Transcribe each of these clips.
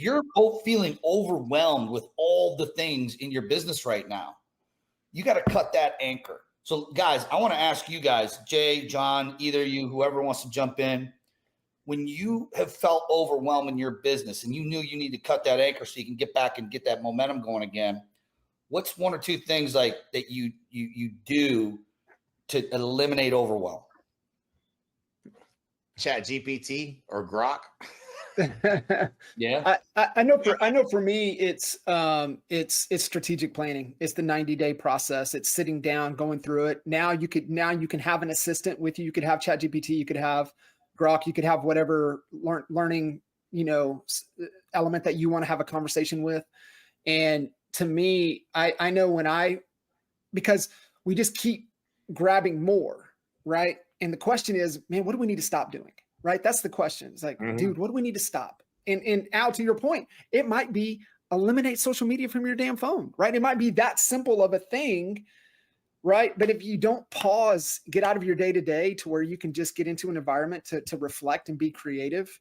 you're both feeling overwhelmed with all the things in your business right now, you got to cut that anchor. So guys, I want to ask you guys, Jay, John, either of you, whoever wants to jump in, when you have felt overwhelmed in your business and you knew you need to cut that anchor so you can get back and get that momentum going again, what's one or two things like that you do to eliminate overwhelm? Chat GPT or Grok. Yeah. I know for me, it's strategic planning. It's the 90-day process. It's sitting down, going through it. Now you can have an assistant with you. You could have Chat GPT, you could have Grok, you could have whatever learning, element that you want to have a conversation with. And to me, I know because we just keep grabbing more, right? And the question is, man, what do we need to stop doing? Right? That's the question. It's like, dude, what do we need to stop? And Al, to your point, it might be eliminate social media from your damn phone, right? It might be that simple of a thing, right? But if you don't pause, get out of your day-to-day to where you can just get into an environment to reflect and be creative.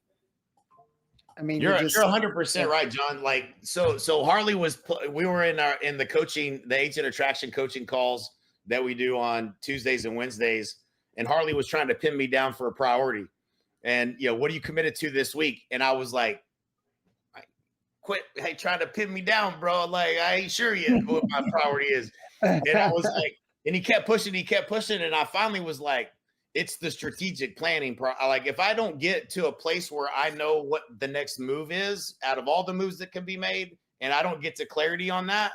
I mean, you're 100% right, John. Like, so Harley we were in the coaching, the Agent Attraction coaching calls that we do on Tuesdays and Wednesdays. And Harley was trying to pin me down for a priority. And, what are you committed to this week? And I was like, quit trying to pin me down, bro. Like, I ain't sure yet what my priority is. And I was like, and he kept pushing. And I finally was like, it's the strategic planning. Like, if I don't get to a place where I know what the next move is out of all the moves that can be made, and I don't get to clarity on that,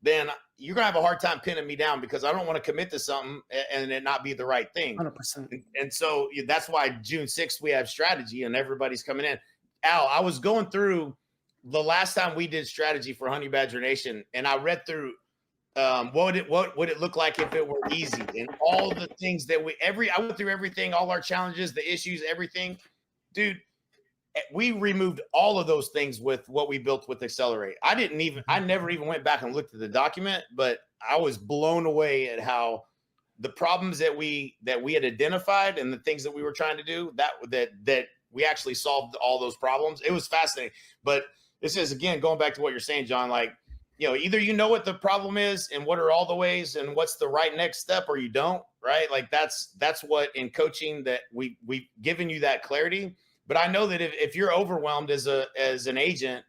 then you're going to have a hard time pinning me down because I don't want to commit to something and it not be the right thing. 100%. And so that's why June 6th, we have strategy and everybody's coming in. Al, I was going through the last time we did strategy for Honey Badger Nation, and I read through what would it look like if it were easy, and all the things that I went through everything, all our challenges, the issues, everything. Dude, we removed all of those things with what we built with Accelerate. I never even went back and looked at the document, but I was blown away at how the problems that we had identified and the things that we were trying to do, that we actually solved all those problems. It was fascinating. But this is, again, going back to what you're saying, John, like, either you know what the problem is and what are all the ways and what's the right next step, or you don't, right? Like that's what in coaching that we've given you that clarity. But I know that if you're overwhelmed as an agent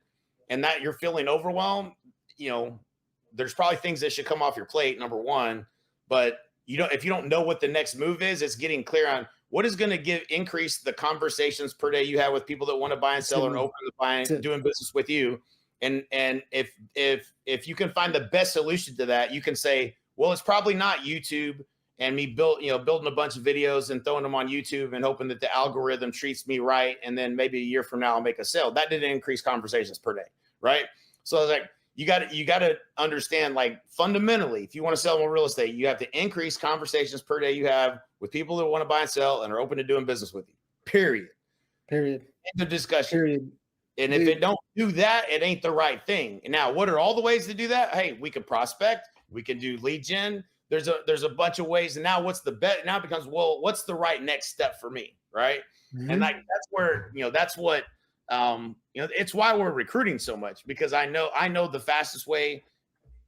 and that you're feeling overwhelmed, there's probably things that should come off your plate, number one. But if you don't know what the next move is, it's getting clear on what is going to increase the conversations per day you have with people that want to buy and sell and open the buying, doing business with you. And if you can find the best solution to that, you can say, well, it's probably not YouTube and me building a bunch of videos and throwing them on YouTube and hoping that the algorithm treats me right. And then maybe a year from now I'll make a sale. That didn't increase conversations per day. Right. So like, you got to understand, like, fundamentally, if you want to sell more real estate, you have to increase conversations per day you have with people that want to buy and sell and are open to doing business with you. Period. End of discussion. Period. And if it don't do that, it ain't the right thing. And now, what are all the ways to do that? Hey, we can prospect. We can do lead gen. There's a bunch of ways. And now what's the bet? Now it becomes, well, what's the right next step for me? Right. Mm-hmm. And that's where, that's what, it's why we're recruiting so much, because I know the fastest way.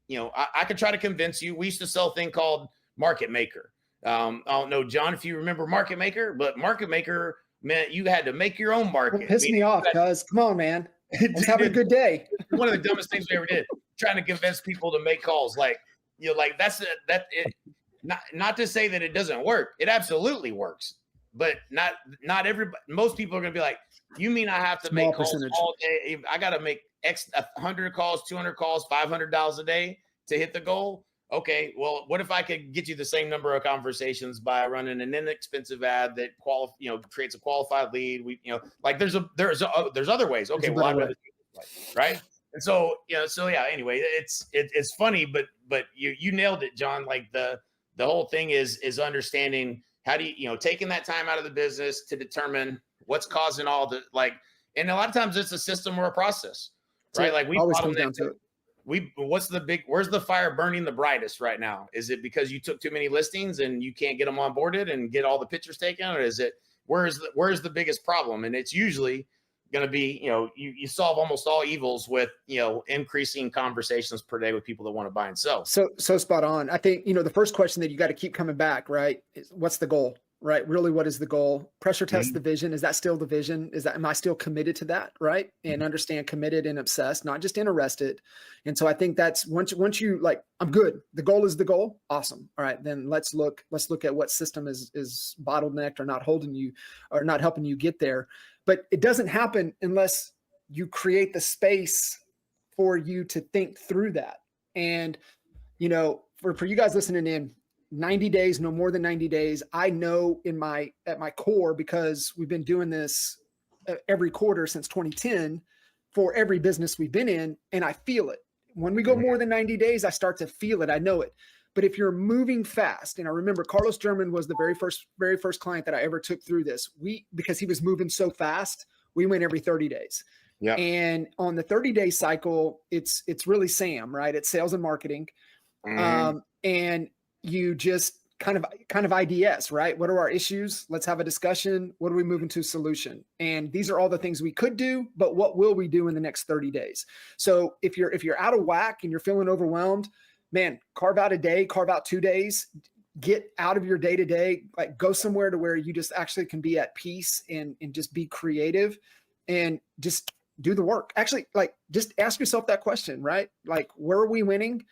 I could try to convince you. We used to sell a thing called Market Maker. I don't know, John, if you remember Market Maker, but Market Maker meant you had to make your own market. Piss me off, cuz. Come on, man. Let's have a good day. One of the dumbest things we ever did, trying to convince people to make calls. Like, not to say that it doesn't work. It absolutely works. But not everybody. Most people are going to be like, you mean I have to make calls all day? I got to make 100 calls, 200 calls, $500 a day to hit the goal? Okay, well, what if I could get you the same number of conversations by running an inexpensive ad that creates a qualified lead? There's other ways. Okay, well, I'd rather do it this way, right? And so anyway, it's funny, but you nailed it, John. Like the whole thing is understanding how do you taking that time out of the business to determine what's causing all the, like, and a lot of times it's a system or a process, right? Like we always comes down to it. Where's the fire burning the brightest right now? Is it because you took too many listings and you can't get them onboarded and get all the pictures taken? Or is it, where's the biggest problem? And it's usually going to be, you solve almost all evils with, increasing conversations per day with people that want to buy and sell. So spot on. I think, the first question that you got to keep coming back, right, is what's the goal, right? Really, what is the goal? Pressure test the vision. Is that still the vision? Am I still committed to that? Right. And understand committed and obsessed, not just interested. And so I think that's once you like, I'm good. The goal is the goal. Awesome. All right. Then let's look at what system is bottlenecked or not holding you or not helping you get there. But it doesn't happen unless you create the space for you to think through that. And, for you guys listening in, 90 days, no more than 90 days. I know at my core, because we've been doing this every quarter since 2010 for every business we've been in. And I feel it. When we go more than 90 days, I start to feel it. I know it. But if you're moving fast, and I remember Carlos German was the very first client that I ever took through this, because he was moving so fast, we went every 30 days. Yeah. And on the 30-day cycle, it's really Sam, right? It's sales and marketing. And you just kind of IDS, right? What are our issues? Let's have a discussion. What are we moving to solution? And these are all the things we could do, but what will we do in the next 30 days? So if you're out of whack and you're feeling overwhelmed, man, carve out a day, carve out 2 days, get out of your day-to-day, like go somewhere to where you just actually can be at peace and just be creative and just do the work. Actually, like just ask yourself that question, right? Like, where are we winning?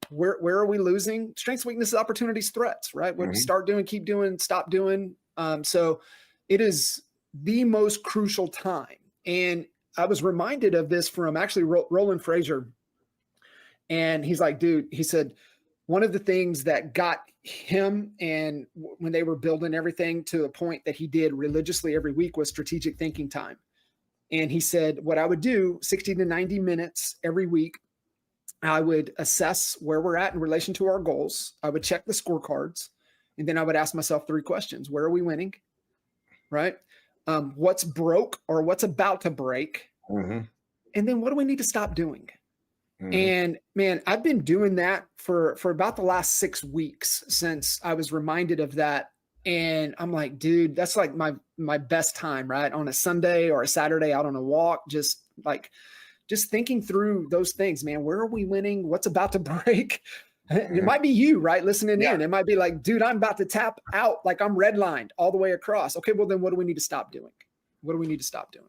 Where are we losing? Strengths, weaknesses, opportunities, threats, right? What start doing, keep doing, stop doing. So it is the most crucial time. And I was reminded of this from actually Roland Frazier. And he's like, dude, he said, one of the things that got him and when they were building everything to a point that he did religiously every week was strategic thinking time. And he said, what I would do 60 to 90 minutes every week, I would assess where we're at in relation to our goals. I would check the scorecards, and then I would ask myself 3 questions. Where are we winning? Right? What's broke or what's about to break? And then what do we need to stop doing? And man, I've been doing that for about the last 6 weeks since I was reminded of that. And I'm like, dude, that's like my best time, right? On a Sunday or a Saturday out on a walk, just thinking through those things, man. Where are we winning? What's about to break? It might be you, right? Listening in. It might be like, dude, I'm about to tap out. Like I'm redlined all the way across. Okay, well then what do we need to stop doing? What do we need to stop doing?